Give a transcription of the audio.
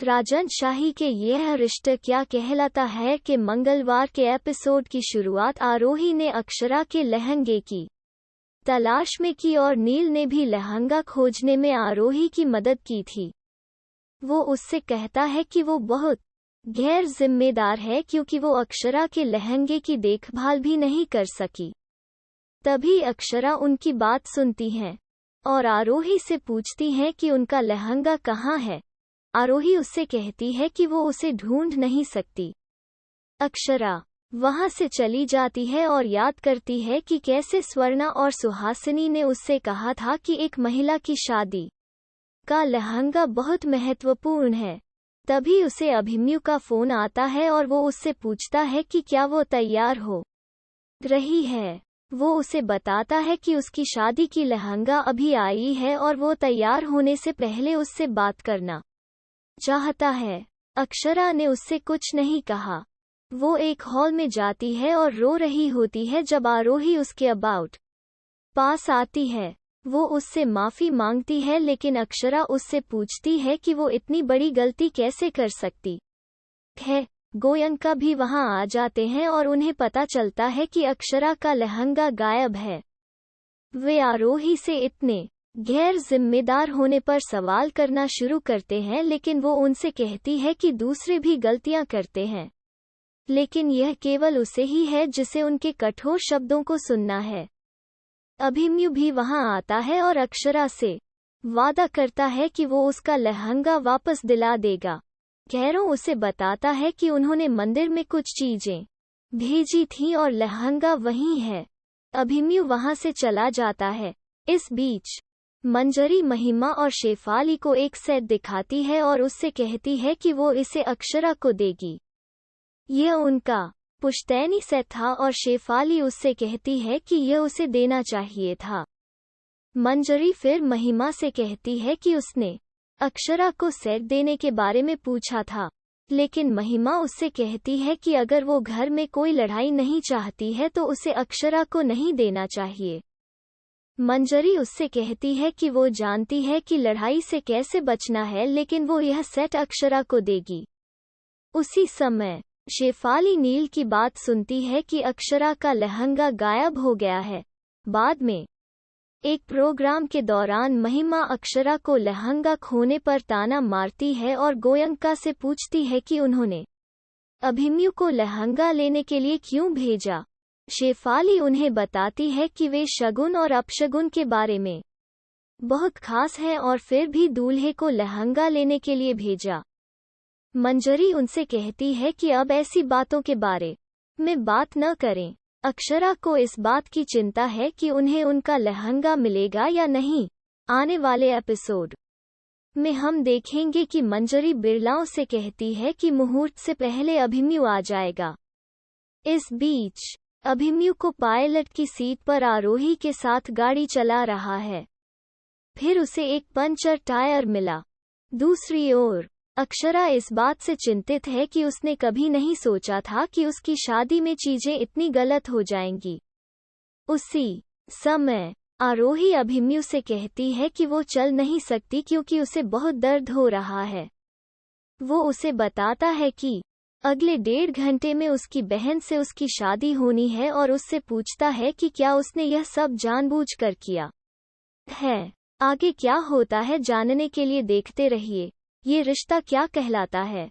राजन शाही के यह रिश्ता क्या कहलाता है कि मंगलवार के एपिसोड की शुरुआत आरोही ने अक्षरा के लहंगे की तलाश में की और नील ने भी लहंगा खोजने में आरोही की मदद की थी। वो उससे कहता है कि वो बहुत गैर जिम्मेदार है क्योंकि वो अक्षरा के लहंगे की देखभाल भी नहीं कर सकी। तभी अक्षरा उनकी बात सुनती है और आरोही से पूछती है कि उनका लहंगा कहाँ है। आरोही उससे कहती है कि वो उसे ढूंढ नहीं सकती। अक्षरा वहां से चली जाती है और याद करती है कि कैसे स्वर्णा और सुहासिनी ने उससे कहा था कि एक महिला की शादी का लहंगा बहुत महत्वपूर्ण है। तभी उसे अभिमन्यु का फोन आता है और वो उससे पूछता है कि क्या वो तैयार हो रही है। वो उसे बताता है कि उसकी शादी की लहंगा अभी आई है और वो तैयार होने से पहले उससे बात करना चाहता है। अक्षरा ने उससे कुछ नहीं कहा। वो एक हॉल में जाती है और रो रही होती है जब आरोही उसके अबाउट पास आती है। वो उससे माफी मांगती है लेकिन अक्षरा उससे पूछती है कि वो इतनी बड़ी गलती कैसे कर सकती है। गोयंका भी वहां आ जाते हैं और उन्हें पता चलता है कि अक्षरा का लहंगा गायब है। वे आरोही से इतने गैर जिम्मेदार होने पर सवाल करना शुरू करते हैं लेकिन वो उनसे कहती है कि दूसरे भी गलतियां करते हैं, लेकिन यह केवल उसे ही है जिसे उनके कठोर शब्दों को सुनना है। अभिमन्यु भी वहां आता है और अक्षरा से वादा करता है कि वो उसका लहंगा वापस दिला देगा। गैरों उसे बताता है कि उन्होंने मंदिर में कुछ चीजें भेजी थीं और लहंगा वहीं है। अभिमन्यु वहां से चला जाता है। इस बीच मंजरी महिमा और शेफाली को एक सेट दिखाती है और उससे कहती है कि वो इसे अक्षरा को देगी। यह उनका पुश्तैनी सेट था और शेफाली उससे कहती है कि यह उसे देना चाहिए था। मंजरी फिर महिमा से कहती है कि उसने अक्षरा को सेट देने के बारे में पूछा था, लेकिन महिमा उससे कहती है कि अगर वो घर में कोई लड़ाई नहीं चाहती है तो उसे अक्षरा को नहीं देना चाहिए। मंजरी उससे कहती है कि वो जानती है कि लड़ाई से कैसे बचना है लेकिन वो यह सेट अक्षरा को देगी। उसी समय शेफाली नील की बात सुनती है कि अक्षरा का लहंगा गायब हो गया है। बाद में एक प्रोग्राम के दौरान महिमा अक्षरा को लहंगा खोने पर ताना मारती है और गोयंका से पूछती है कि उन्होंने अभिमन्यु को लहंगा लेने के लिए क्यों भेजा। शेफाली उन्हें बताती है कि वे शगुन और अपशगुन के बारे में बहुत खास हैं और फिर भी दूल्हे को लहंगा लेने के लिए भेजा। मंजरी उनसे कहती है कि अब ऐसी बातों के बारे में बात न करें। अक्षरा को इस बात की चिंता है कि उन्हें उनका लहंगा मिलेगा या नहीं। आने वाले एपिसोड में हम देखेंगे कि मंजरी बिरलाओं से कहती है कि मुहूर्त से पहले अभिमन्यु आ जाएगा। इस बीच अभिमन्यु को पायलट की सीट पर आरोही के साथ गाड़ी चला रहा है। फिर उसे एक पंचर टायर मिला। दूसरी ओर अक्षरा इस बात से चिंतित है कि उसने कभी नहीं सोचा था कि उसकी शादी में चीजें इतनी गलत हो जाएंगी। उसी समय आरोही अभिमन्यु से कहती है कि वो चल नहीं सकती क्योंकि उसे बहुत दर्द हो रहा है। वो उसे बताता है कि अगले 1.5 घंटे में उसकी बहन से उसकी शादी होनी है और उससे पूछता है कि क्या उसने यह सब जानबूझकर किया है। आगे क्या होता है जानने के लिए देखते रहिए। ये रिश्ता क्या कहलाता है।